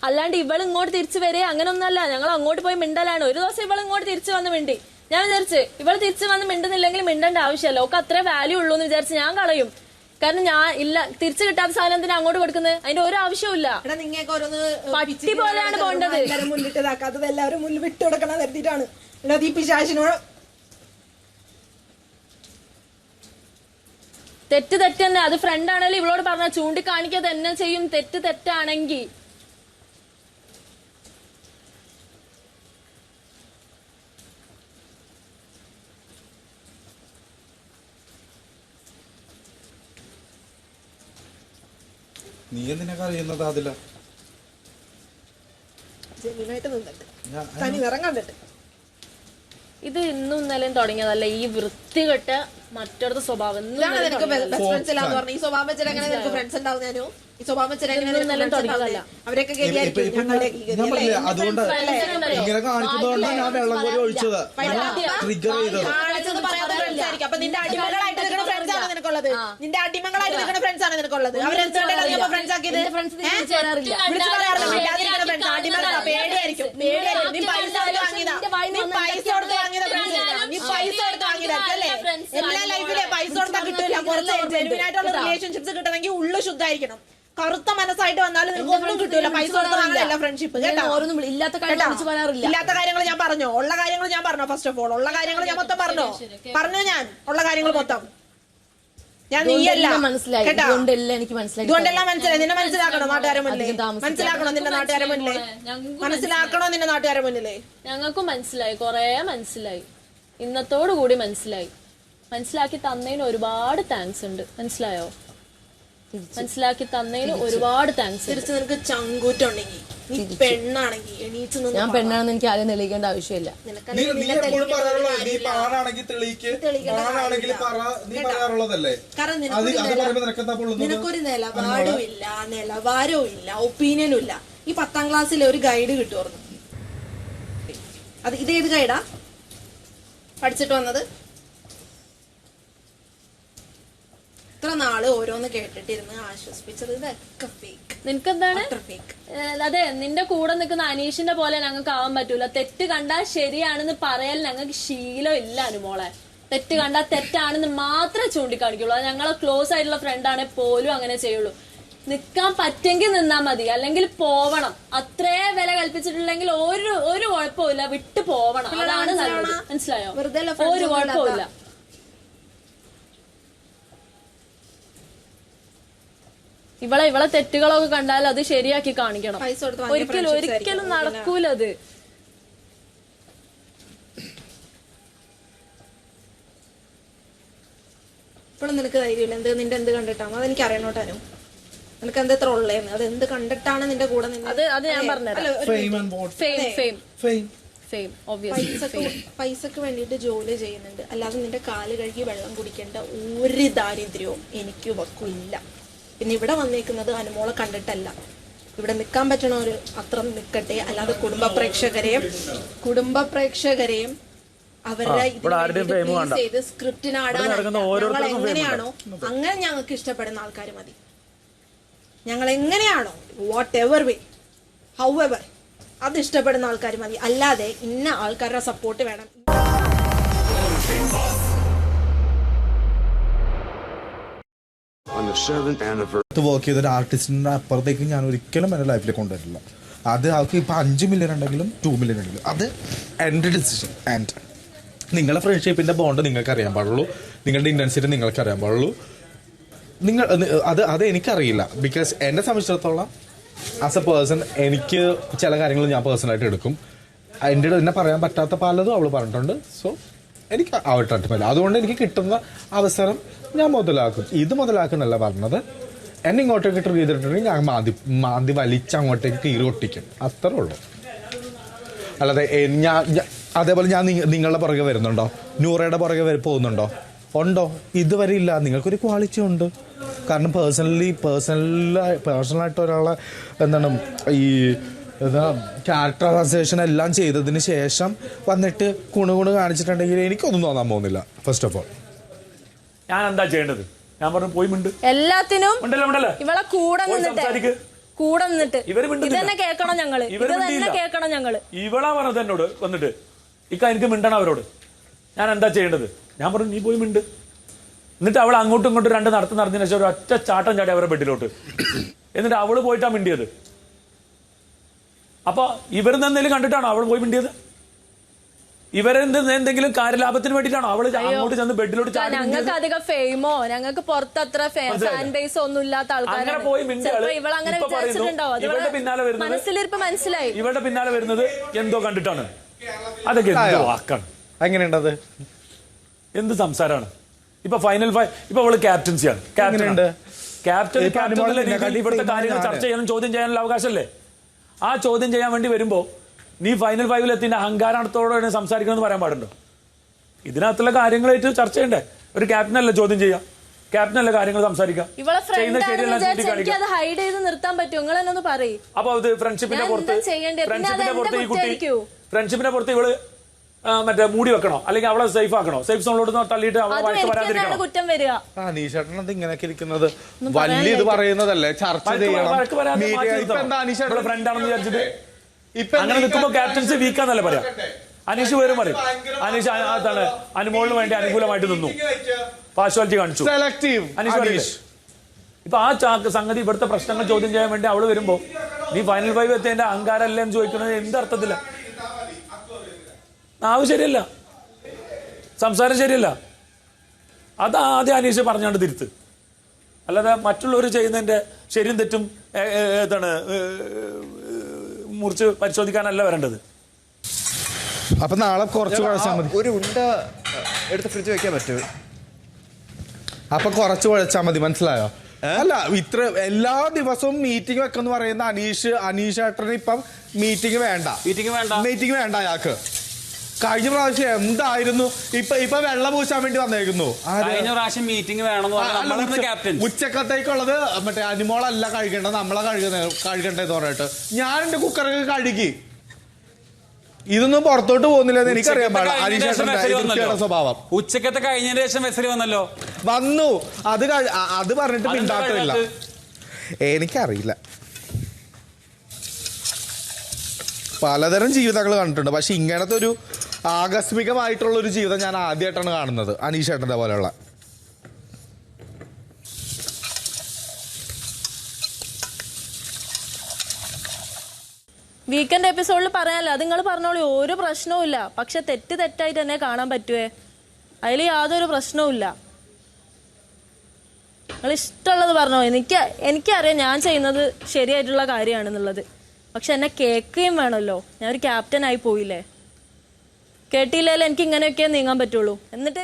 അല്ലാണ്ട് ഇവള് ഇങ്ങോട്ട് തിരിച്ചു വരെ അങ്ങനെ ഒന്നല്ല. ഞങ്ങൾ അങ്ങോട്ട് പോയി മിണ്ടലാണ്. ഒരു ദിവസം ഇവള് ഇങ്ങോട്ട് തിരിച്ചു വന്ന് മിണ്ടി. ഞാൻ വിചാരിച്ച് ഇവള് തിരിച്ചു വന്ന് മിണ്ടുന്നില്ലെങ്കിൽ മിണ്ടേണ്ട ആവശ്യമല്ല, ഒക്കെ അത്രേ വാല്യൂ ഉള്ളൂ എന്ന് വിചാരിച്ച് ഞാൻ കളയും. കാരണം ഞാൻ ഇല്ല, തിരിച്ചു കിട്ടാത്ത സാധനം എന്തിനാ അങ്ങോട്ട് കൊടുക്കുന്നത്? അതിന്റെ ഒരു ആവശ്യമില്ല. പട്ടി പോലെയാണ് പോണ്ടത്. മുന്നിട്ടതാക്കാത്തത് എല്ലാവരും മുന്നിൽ വിട്ടുകൊടുക്കണം കരുതിയിട്ടാണ്. ഈ പിശാചിനോട് തെറ്റ് തന്നെ. അത് ഫ്രണ്ട് ആണെങ്കിലും ഇവളോട് പറഞ്ഞ ചൂണ്ടിക്കാണിക്കാതെ എന്നെ ചെയ്യും. തെറ്റാണെങ്കിൽ നീ എന്തിനൊക്കെ അറിയുന്നത് അതില ജെന്യൂനായിട്ട് നിന്നിട്ട് തനി നിറം കണ്ടിട്ട്. ഇത് ഇന്നും ഇന്നലെയും തുടങ്ങിയതല്ല ഈ വൃത്തികെട്ട മറ്റൊരു സ്വഭാവം. ഈ സ്വഭാവം വെച്ചാൽ എങ്ങനെ നിനക്ക് ഫ്രണ്ട്സ് ഉണ്ടാവുന്നതിനോ? ഈ സ്വഭാവം വെച്ചാൽ അവരൊക്കെ അതുകൊണ്ട് ഇങ്ങനെ കാണിക്കുന്നതുകൊണ്ടാണ് ഞാൻ വെള്ളം കോരി ഒഴിച്ചത്, ട്രിഗർ ചെയ്തത്. അപ്പൊ നിന്റെ അടിമകളായിട്ട് നിൽക്കുന്ന ഫ്രണ്ട്സ് ആണ് നിനക്കുള്ളത്. നിന്റെ അടിമകളായിട്ട് നിൽക്കുന്ന ഫ്രണ്ട്സ് ആണ് നിനക്കുള്ളത്. അവരെന്തുകൊണ്ടാണ് ഫ്രണ്ട്സ് ആക്കിയത്? വിളിച്ചു പറയാറില്ല. പേടിയായിരിക്കും. നീ പൈസ കൊടുത്ത് വാങ്ങിയതാ. നീ പൈസ കൊടുത്ത് വാങ്ങിയതാ ഫ്രണ്ട്സ്. നീ പൈസ കൊടുത്ത് വാങ്ങിയതല്ലേ? എല്ലാ ലൈഫിലെ പൈസ കൊടുത്താൽ കിട്ടില്ല. കുറച്ച് ജെന്യൂനായിട്ടുള്ള റിലേഷൻഷിപ്സ് കിട്ടണമെങ്കിൽ ഉള്ളു ശുദ്ധമായിരിക്കണം. കറുത്ത മനസ്സായിട്ട് വന്നാലും നിങ്ങൾക്ക് ഒന്നും കിട്ടൂല. പൈസ കൊടുത്ത് വാങ്ങാനല്ല ഫ്രണ്ട്ഷിപ്പ്. ഇല്ലാത്ത കാര്യങ്ങൾ ഞാൻ പറഞ്ഞോ? ഉള്ള കാര്യങ്ങൾ ഞാൻ പറഞ്ഞോ? ഫസ്റ്റ് ഓഫ് ഓൾ ഉള്ള കാര്യങ്ങൾ ഞാൻ മൊത്തം പറഞ്ഞോ? ഞാൻ ഉള്ള കാര്യങ്ങൾ മൊത്തം ഞാൻ നീയല്ല കേട്ടോ. എനിക്ക് മനസ്സിലായി. ഇതുകൊണ്ടെല്ലാം മനസ്സിലായി. നിന്നെ മനസ്സിലാക്കണോ നാട്ടുകാരെ മുന്നിലേ? മനസ്സിലാക്കണോ നിന്റെ നാട്ടുകാരെ മുന്നിലേ? മനസ്സിലാക്കണോ നിന്റെ നാട്ടുകാരെ മുന്നിലേ? ഞങ്ങൾക്കും മനസ്സിലായി, കൊറേ മനസ്സിലായി. ഇന്നത്തോടു കൂടി മനസ്സിലായി. മനസ്സിലാക്കി തന്നതിന് ഒരുപാട് താങ്ക്സ് ഉണ്ട്. മനസ്സിലായോ? മനസ്സിലാക്കി തന്നതിന് ഒരുപാട് താങ്ക്സ്. തിരിച്ച് നിനക്ക് ചങ്കൂറ്റുണ്ടെങ്കിൽ നീ പെണ്ണാണെങ്കിൽ എണീച്ച് നിന്ന്. ഞാൻ പെണ്ണാണെന്ന് എനിക്ക് ആരും തെളിയിക്കേണ്ട ആവശ്യമില്ല. നിനക്കൊരു നിലപാടും ഇല്ല, നിലവാരവും ഇല്ല, ഒപ്പീനിയനും ഇല്ല. ഈ 10ാം ക്ലാസ്സിലെ ഒരു ഗൈഡ് കിട്ടുമായിരുന്നു. അത് ഇതേത് ഗൈഡാ പഠിച്ചിട്ട് വന്നത്? ഇത്ര നാള് ഓരോന്ന് കേട്ടിട്ടിരുന്ന് ആശ്വസിപ്പിച്ചത് ഇതൊക്കെ ഫേക്ക്. നിനക്കെന്താണ്? അതെ, നിന്റെ കൂടെ നിൽക്കുന്ന അനീഷിന്റെ പോലെ ഞങ്ങൾക്ക് ആവാൻ പറ്റൂല. തെറ്റ് കണ്ടാൽ ശരിയാണെന്ന് പറയാൻ ഞങ്ങൾക്ക് ശീലം ഇല്ല അനുമോളെ. തെറ്റ് കണ്ടാൽ തെറ്റാണെന്ന് മാത്രമേ ചൂണ്ടിക്കാണിക്കുള്ളൂ. അത് ഞങ്ങളെ ക്ലോസ് ആയിട്ടുള്ള ഫ്രണ്ടാണെ പോലും അങ്ങനെ ചെയ്യുള്ളൂ. നിക്കാൻ പറ്റെങ്കിൽ നിന്നാ മതി, അല്ലെങ്കിൽ പോവണം. അത്രേ വില കൽപ്പിച്ചിട്ടില്ലെങ്കിൽ ഒരു കുഴപ്പമില്ല, വിട്ടു പോവണം. അതാണ് നല്ലത്. മനസ്സിലായോ? ഒരു കുഴപ്പമില്ല. ഇവളെ തെറ്റുകളൊക്കെ കണ്ടാൽ അത് ശരിയാക്കി കാണിക്കണം. ഒരിക്കലും നടക്കൂലത്. ഇപ്പോഴും നിനക്ക് ധൈര്യമില്ല. നിന്റെ എന്ത് കണ്ടിട്ടാണ്? അതെനിക്ക് അറിയണോട്ടാനും. നിനക്ക് എന്താ ഇത്ര ഉള്ളേന്ന്? അത് എന്ത് കണ്ടിട്ടാണ് നിന്റെ കൂടെ അത് ഞാൻ പറഞ്ഞുതരാം. പൈസക്ക് വേണ്ടിയിട്ട് ജോലി ചെയ്യുന്നുണ്ട്, അല്ലാതെ നിന്റെ കാല് കഴുകി വെള്ളം കുടിക്കേണ്ട ഒരു ദാരിദ്ര്യവും എനിക്ക് ഇവക്കില്ല. പിന്നെ ഇവിടെ വന്നേക്കുന്നത് അനുമോളെ കണ്ടിട്ടല്ല. ഇവിടെ നിൽക്കാൻ പറ്റണവര് അത്ര നിൽക്കട്ടെ, അല്ലാതെ കുടുംബ പ്രേക്ഷകരെയും അവരുടെ ചെയ്ത് സ്ക്രിപ്റ്റിനാടാൻ എങ്ങനെയാണോ അങ്ങനെ ഞങ്ങൾക്ക് ഇഷ്ടപ്പെടുന്ന ആൾക്കാർ മതി. ഞങ്ങൾ എങ്ങനെയാണോ what ever way how ever അത് ഇഷ്ടപ്പെടുന്ന ആൾക്കാർ മതി. അല്ലാതെ ഇന്ന ആൾക്കാരുടെ സപ്പോർട്ട് വേണം. വർക്ക് ചെയ്തൊരു ആർട്ടിസ്റ്റിന്റെ അപ്പുറത്തേക്ക് ഞാൻ ഒരിക്കലും എന്റെ ലൈഫിൽ കൊണ്ടുവരില്ല. അത് അവർക്ക് ഇപ്പൊ 5 മില്യൺ ഉണ്ടെങ്കിലും 2 മില്യൺ ഉണ്ടെങ്കിലും അത് എന്റെ ഡിസിഷൻ. ആൻഡ് നിങ്ങളുടെ ഫ്രണ്ട്ഷിപ്പിന്റെ ബോണ്ട് നിങ്ങൾക്ക് അറിയാൻ പാടുള്ളൂ, നിങ്ങളുടെ ഇന്റൻസിറ്റി നിങ്ങൾക്ക് അറിയാൻ പാടുള്ളൂ. അത് എനിക്കറിയില്ല. ബിക്കോസ് എന്നെ സംബന്ധിച്ചിടത്തോളം ആസ് എ പേഴ്സൺ എനിക്ക് ചില കാര്യങ്ങൾ ഞാൻ പേഴ്സണലായിട്ട് എടുക്കും. എൻ്റെ എന്നെ പറയാൻ പറ്റാത്ത പലതും അവൾ പറഞ്ഞിട്ടുണ്ട്. സോ എനിക്ക് ആവട്ടെ, അതുകൊണ്ട് എനിക്ക് കിട്ടുന്ന അവസരം ഞാൻ മുതലാക്കും. ഇത് മുതലാക്കുന്നല്ല പറഞ്ഞത്. എന്നെ ഇങ്ങോട്ടേക്ക് ട്രീ ചെയ്തിട്ടുണ്ടെങ്കിൽ ഞാൻ മാന്തി വലിച്ച് അങ്ങോട്ടേക്ക് കീറി ഒട്ടിക്കും. അത്രേ ഉള്ളൂ. അല്ലാതെ അതേപോലെ ഞാൻ നിങ്ങളുടെ പുറകെ വരുന്നുണ്ടോ? നൂറയുടെ പുറകെ പോകുന്നുണ്ടോ? ഉണ്ടോ? ഇതുവരെ ഇല്ല. നിങ്ങൾക്കൊരു ക്വാളിറ്റി ഉണ്ട്. കാരണം പേഴ്സണലായിട്ട് ഒരാളെ എന്താണ് ഈ ക്യാരക്ടറൈസേഷൻ എല്ലാം ചെയ്തതിന് ശേഷം വന്നിട്ട് കുണുകുണ് കാണിച്ചിട്ടുണ്ടെങ്കിൽ എനിക്കൊന്നും തോന്നാൻ പോകുന്നില്ല. ഫസ്റ്റ് ഓഫ് ഓൾ ഞാൻ എന്താ ചെയ്യേണ്ടത്? ഞാൻ പറഞ്ഞു പോയി മിണ്ട്. എല്ലാത്തിനും ഇവളെ കൂടെ നിന്നിട്ട് കൂടെ നിന്നിട്ട് ഇവര് മിണ്ടുന്നില്ല. ഇതന്നെ കേൾക്കണം ഞങ്ങള്, ഇത് തന്നെ കേൾക്കണം ഞങ്ങള്. ഇവളാ പറഞ്ഞത് എന്നോട് വന്നിട്ട് എനിക്ക് മിണ്ടണം അവരോട്, ഞാൻ എന്താ ചെയ്യേണ്ടത്? ഞാൻ പറഞ്ഞു നീ പോയി മിണ്ട്. എന്നിട്ട് അവൾ അങ്ങോട്ടും ഇങ്ങോട്ടും രണ്ട് നടന്നതിന് ശേഷം ഒരു ഒറ്റ ചാട്ടം ചാടി അവരുടെ ബെഡിലോട്ട്. എന്നിട്ട് അവള് പോയിട്ടാ മിണ്ടിയത്. അപ്പൊ ഇവരെന്ന് എന്തെങ്കിലും കണ്ടിട്ടാണോ അവൾ പോയി മിണ്ടിയത്? ഇവരെന്തെങ്കിലും കാര്യലാഭത്തിന് വേണ്ടിയിട്ടാണോ അവള് അങ്ങോട്ട് ചെന്ന് ബെഡിലോട്ട് ചാടി? ഞങ്ങൾക്ക് അധികം ഫെയിമോ, ഞങ്ങൾക്ക് പുറത്ത് അത്ര ഫാൻ ബേസ് ഒന്നും ഇല്ലാത്ത ആൾക്കാരാണ്. ഇവളങ്ങനെ വിചാരിച്ചിട്ടുണ്ടാവും. അതുപോലെ മനസ്സിലിരിപ്പ് മനസ്സിലായി. ഇവളുടെ പിന്നാലെ വരുന്നത് എന്തോ കണ്ടിട്ടാണ്. അതൊക്കെ എന്തോ വാക്കാണ്. എങ്ങനെയുണ്ടത്? എന്ത് സംസാരമാണ്? ഇപ്പൊ ഫൈനൽ ഇപ്പൊ അവള് ക്യാപ്റ്റൻസിയാണ്. ക്യാപ്റ്റൻ ഇവിടുത്തെ കാര്യങ്ങൾ ചർച്ച ചെയ്യാനും ചോദ്യം ചെയ്യാനുള്ള അവകാശമല്ലേ? ആ ചോദ്യം ചെയ്യാൻ വേണ്ടി വരുമ്പോ നീ ഫൈനൽ 5 എത്തിന്റെ അഹങ്കാരത്തോടെ സംസാരിക്കണമെന്ന് പറയാൻ പാടുണ്ടോ? ഇതിനകത്തുള്ള കാര്യങ്ങളായിട്ട് ചർച്ച ചെയ്യണ്ടേ? ഒരു ക്യാപ്റ്റനല്ലേ ചോദ്യം ചെയ്യാം, ക്യാപ്റ്റനല്ലേ കാര്യങ്ങൾ സംസാരിക്കാം. ഹൈഡ് ചെയ്ത് നിർത്താൻ പറ്റുമോ? നിങ്ങൾ എന്നൊന്ന് പറയും. അപ്പൊ ഇത് ഫ്രണ്ട്ഷിപ്പിന്റെ പുറത്ത് ഈ കുട്ടി ഫ്രണ്ട്ഷിപ്പിന്റെ പുറത്ത് ഇവള് മറ്റേ മൂടി വെക്കണോ, അല്ലെങ്കിൽ അവളെ സേഫ് ആക്കണോ? സേഫ് സോണിലോട്ട് തള്ളിയിട്ട് അവളെ വഴക്ക് വരാതിരിക്കണോ? കുറ്റം വരിക. അനീഷേട്ടൻ ഇങ്ങനെയൊക്കെ ഇരിക്കുന്നത് വലിയ ഇത് പറയുന്നതല്ലേ, ചർച്ച ചെയ്യണം. ഫ്രണ്ടാണെന്ന് വിചാരിച്ചിട്ട് അങ്ങനെ നിൽക്കുമ്പോ ക്യാപ്റ്റൻസി വീക്കാന്നല്ലേ പറയാം. അനീഷ് പേരും പറയും, അനീഷ് അതാണ് അനുമോളിന് വേണ്ടി അനുകൂലമായിട്ട് നിന്നു, പാർഷ്വാലിറ്റി കാണിച്ചു. അനീഷ് ഇപ്പൊ ആ സംഗതി ഇവിടുത്തെ പ്രശ്നങ്ങൾ ചോദ്യം ചെയ്യാൻ വേണ്ടി അവള് വരുമ്പോ നീ ഫൈനൽ 5 എത്തേന്റെ അഹങ്കാരല്ലേ എന്ന് ചോദിക്കുന്നത് എന്ത് അർത്ഥത്തില്ല? നാവ് ശരിയല്ല, സംസാരം ശരിയല്ല. അത് ആദ്യം അനീഷ് പറഞ്ഞാണ്ട് തിരുത്ത്. അല്ലാതെ മറ്റുള്ളവർ ചെയ്യുന്നതിന്റെ ശരിയും തെറ്റും മുറിച്ച് പരിശോധിക്കാനല്ല വരേണ്ടത്. അപ്പൊ നാളെ കുറച്ച് കുഴച്ചാൽ മതി. ഒരു ഉണ്ട എടുത്ത് ഫ്രിഡ്ജ് വെക്കാൻ പറ്റുമോ? അപ്പൊ കുറച്ച് കുഴച്ചാൽ മതി, മനസ്സിലായോ? അല്ല, ഇത്ര എല്ലാ ദിവസവും മീറ്റിംഗ് വെക്കെന്ന് പറയുന്ന അനീഷേട്ടന് ഇപ്പം മീറ്റിംഗ് വേണ്ട അയാൾക്ക്. കഴിഞ്ഞ പ്രാവശ്യം എന്തായിരുന്നു? ഇപ്പൊ വെള്ളം പൂശാൻ വേണ്ടി വന്നേക്കുന്നു. കഴിഞ്ഞ പ്രാവശ്യം മീറ്റിംഗ് വേണമെന്ന് ഉച്ചക്കത്തേക്കുള്ളത് മറ്റേ അനിമോളല്ല കഴിക്കേണ്ടത്, നമ്മളെ കഴുകണ്ടേന്ന് പറഞ്ഞിട്ട് ഞാൻ എന്റെ കുക്കറൊക്കെ കഴുകി. ഇതൊന്നും പുറത്തോട്ട് പോകുന്നില്ലെന്ന് എനിക്കറിയാൻ പാടില്ല. അനീഷേട്ടന്റെ സ്വഭാവം ഉച്ചക്കത്തെ കഴിഞ്ഞതിന് ശേഷം മെസ്സേജ് വന്നു. അത് പറഞ്ഞിട്ട് മിണ്ടാട്ടില്ല. എനിക്കറിയില്ല, പലതരം ജീവിതങ്ങൾ കണ്ടിട്ടുണ്ട്. പക്ഷെ ഇങ്ങനത്തെ ഒരു ആകസ്മികമായിട്ടുള്ള ഒരു ജീവിതം ഞാൻ ആദ്യമായിട്ടാണ് കാണുന്നത്, അനീഷേട്ടന്റെ പോലെയുള്ള. വീക്കെൻഡ് എപ്പിസോഡിൽ പറയാനല്ലോ, അത് നിങ്ങൾ പറഞ്ഞോളൂ, ഒരു പ്രശ്നവും ഇല്ല. പക്ഷെ തെറ്റായിട്ട് തന്നെ കാണാൻ പറ്റുവേ, അതിൽ യാതൊരു പ്രശ്നവും ഇല്ല. നിങ്ങൾ ഇഷ്ടമുള്ളത് പറഞ്ഞോ. എനിക്കറിയാം ഞാൻ ചെയ്യുന്നത് ശരിയായിട്ടുള്ള കാര്യമാണെന്നുള്ളത്. പക്ഷെ എന്നെ കേൾക്കുകയും വേണമല്ലോ. ഞാൻ ഒരു ക്യാപ്റ്റൻ ആയി പോയില്ലേ. കേട്ടില്ലല്ലോ എനിക്ക് ഇങ്ങനെയൊക്കെ നീങ്ങാൻ പറ്റുള്ളൂ. എന്നിട്ട്